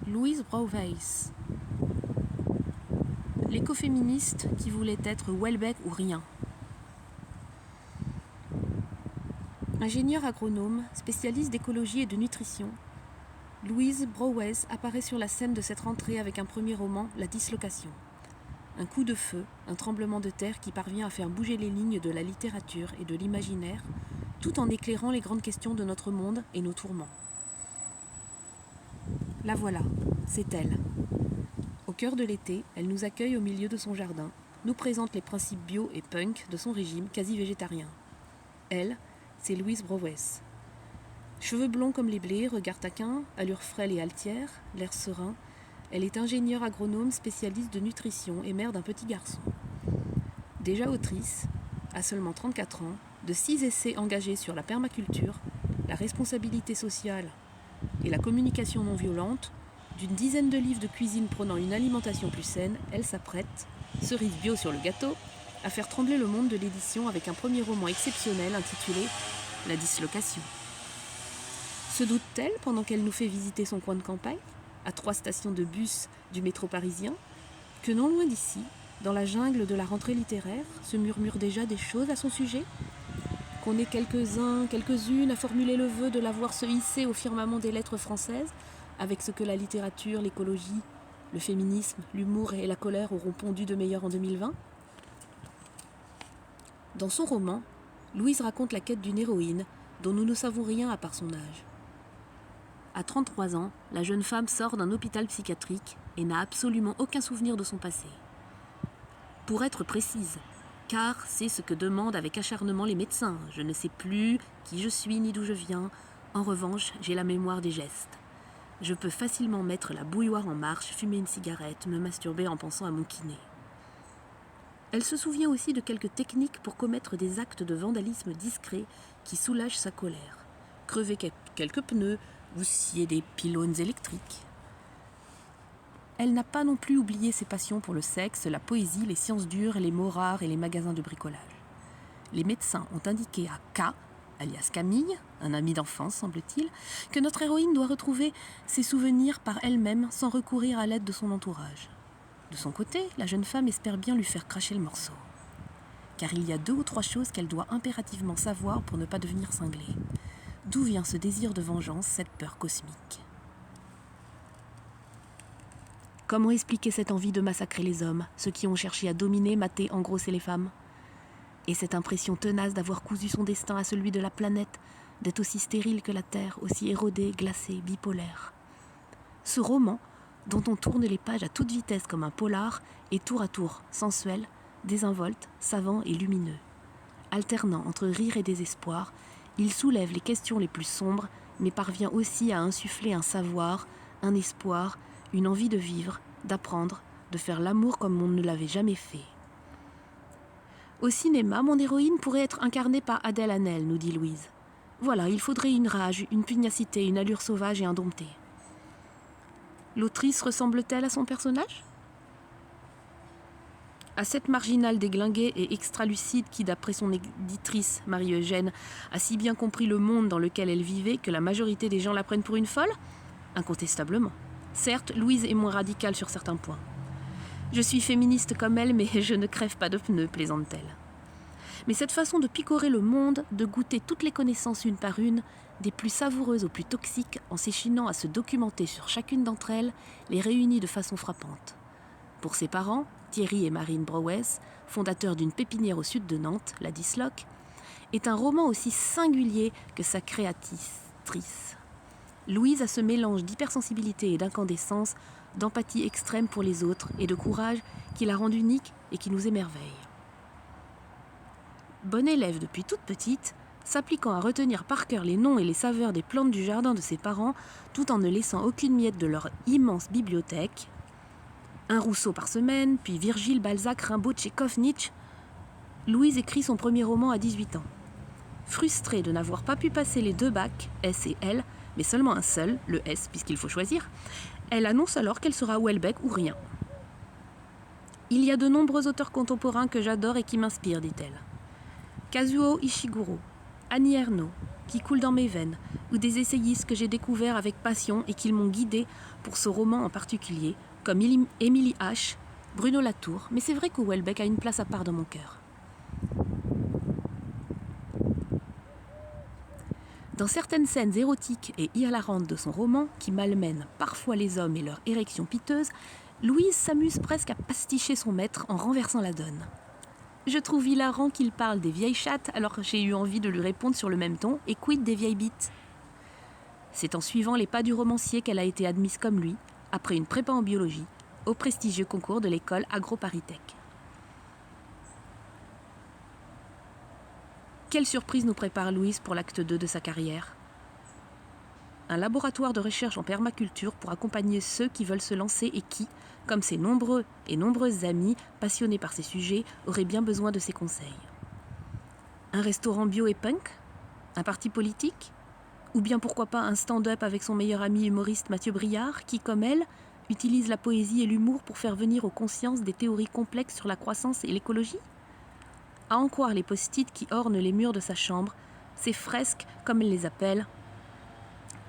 Louise Brauveiss, l'écoféministe qui voulait être Houellebecq ou rien. Ingénieure agronome, spécialiste d'écologie et de nutrition, Louise Brauveiss apparaît sur la scène de cette rentrée avec un premier roman, La dislocation. Un coup de feu, un tremblement de terre qui parvient à faire bouger les lignes de la littérature et de l'imaginaire, tout en éclairant les grandes questions de notre monde et nos tourments. La voilà, c'est elle. Au cœur de l'été, elle nous accueille au milieu de son jardin, nous présente les principes bio et punk de son régime quasi végétarien. Elle, c'est Louise Brauveiss. Cheveux blonds comme les blés, regard taquin, allure frêle et altière, l'air serein, elle est ingénieure agronome spécialiste de nutrition et mère d'un petit garçon. Déjà autrice, à seulement 34 ans, de 6 essais engagés sur la permaculture, la responsabilité sociale et la communication non violente, d'une dizaine de livres de cuisine prônant une alimentation plus saine, elle s'apprête, cerise bio sur le gâteau, à faire trembler le monde de l'édition avec un premier roman exceptionnel intitulé « La dislocation ». Se doute-t-elle pendant qu'elle nous fait visiter son coin de campagne, à 3 stations de bus du métro parisien, que non loin d'ici, dans la jungle de la rentrée littéraire, se murmurent déjà des choses à son sujet ? Qu'on est quelques-uns, quelques-unes à formuler le vœu de la voir se hisser au firmament des lettres françaises, avec ce que la littérature, l'écologie, le féminisme, l'humour et la colère auront pondu de meilleur en 2020 ? Dans son roman, Louise raconte la quête d'une héroïne dont nous ne savons rien à part son âge. À 33 ans, la jeune femme sort d'un hôpital psychiatrique et n'a absolument aucun souvenir de son passé. Pour être précise, car c'est ce que demandent avec acharnement les médecins. Je ne sais plus qui je suis ni d'où je viens. En revanche, j'ai la mémoire des gestes. Je peux facilement mettre la bouilloire en marche, fumer une cigarette, me masturber en pensant à mon kiné. Elle se souvient aussi de quelques techniques pour commettre des actes de vandalisme discrets qui soulagent sa colère. Crever quelques pneus ou scier des pylônes électriques. Elle n'a pas non plus oublié ses passions pour le sexe, la poésie, les sciences dures, les mots rares et les magasins de bricolage. Les médecins ont indiqué à K, alias Camille, un ami d'enfance semble-t-il, que notre héroïne doit retrouver ses souvenirs par elle-même sans recourir à l'aide de son entourage. De son côté, la jeune femme espère bien lui faire cracher le morceau. Car il y a 2 ou 3 choses qu'elle doit impérativement savoir pour ne pas devenir cinglée. D'où vient ce désir de vengeance, cette peur cosmique ? Comment expliquer cette envie de massacrer les hommes, ceux qui ont cherché à dominer, mater, engrosser les femmes ? Et cette impression tenace d'avoir cousu son destin à celui de la planète, d'être aussi stérile que la Terre, aussi érodée, glacée, bipolaire. Ce roman, dont on tourne les pages à toute vitesse comme un polar, est tour à tour sensuel, désinvolte, savant et lumineux. Alternant entre rire et désespoir, il soulève les questions les plus sombres, mais parvient aussi à insuffler un savoir, un espoir, une envie de vivre, d'apprendre, de faire l'amour comme on ne l'avait jamais fait. Au cinéma, mon héroïne pourrait être incarnée par Adèle Haenel, nous dit Louise. Voilà, il faudrait une rage, une pugnacité, une allure sauvage et indomptée. L'autrice ressemble-t-elle à son personnage ? À cette marginale déglinguée et extra-lucide qui, d'après son éditrice Marie-Eugène, a si bien compris le monde dans lequel elle vivait que la majorité des gens la prennent pour une folle ? Incontestablement. Certes, Louise est moins radicale sur certains points. Je suis féministe comme elle, mais je ne crève pas de pneus, plaisante-t-elle. Mais cette façon de picorer le monde, de goûter toutes les connaissances une par une, des plus savoureuses aux plus toxiques, en s'échinant à se documenter sur chacune d'entre elles, les réunit de façon frappante. Pour ses parents, Thierry et Marine Brauveiss, fondateurs d'une pépinière au sud de Nantes, La Disloc, est un roman aussi singulier que sa créatrice. Louise a ce mélange d'hypersensibilité et d'incandescence, d'empathie extrême pour les autres et de courage qui la rend unique et qui nous émerveille. Bonne élève depuis toute petite, s'appliquant à retenir par cœur les noms et les saveurs des plantes du jardin de ses parents, tout en ne laissant aucune miette de leur immense bibliothèque, un Rousseau par semaine, puis Virgile, Balzac, Rimbaud, Tchekhov, Nietzsche, Louise écrit son premier roman à 18 ans. Frustrée de n'avoir pas pu passer les 2 bacs, S et L, mais seulement un seul, le S puisqu'il faut choisir, elle annonce alors qu'elle sera Houellebecq ou rien. Il y a de nombreux auteurs contemporains que j'adore et qui m'inspirent, dit-elle. Kazuo Ishiguro, Annie Ernaux, qui coulent dans mes veines, ou des essayistes que j'ai découverts avec passion et qui m'ont guidée pour ce roman en particulier, comme Émilie H., Bruno Latour, mais c'est vrai que Houellebecq a une place à part dans mon cœur. Dans certaines scènes érotiques et hilarantes de son roman, qui malmènent parfois les hommes et leur érection piteuse, Louise s'amuse presque à pasticher son maître en renversant la donne. Je trouve hilarant qu'il parle des vieilles chattes alors que j'ai eu envie de lui répondre sur le même ton et quid des vieilles bites. C'est en suivant les pas du romancier qu'elle a été admise comme lui, après une prépa en biologie, au prestigieux concours de l'école AgroParisTech. Quelle surprise nous prépare Louise pour l'acte 2 de sa carrière ? Un laboratoire de recherche en permaculture pour accompagner ceux qui veulent se lancer et qui, comme ses nombreux et nombreuses amis passionnés par ces sujets, auraient bien besoin de ses conseils. Un restaurant bio et punk ? Un parti politique ? Ou bien pourquoi pas un stand-up avec son meilleur ami humoriste Mathieu Briard qui, comme elle, utilise la poésie et l'humour pour faire venir aux consciences des théories complexes sur la croissance et l'écologie ? À en croire les post-it qui ornent les murs de sa chambre, ces fresques, comme elle les appelle,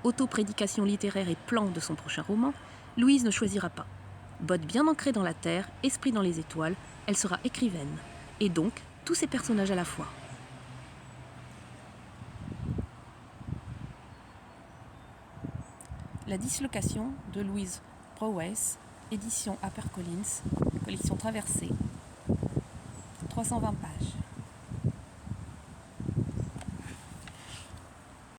autoprédication littéraire et plan de son prochain roman, Louise ne choisira pas. Botte bien ancrée dans la terre, esprit dans les étoiles, elle sera écrivaine, et donc tous ses personnages à la fois. La dislocation de Louise Brouwes, édition HarperCollins, collection Traversée, 320 pages.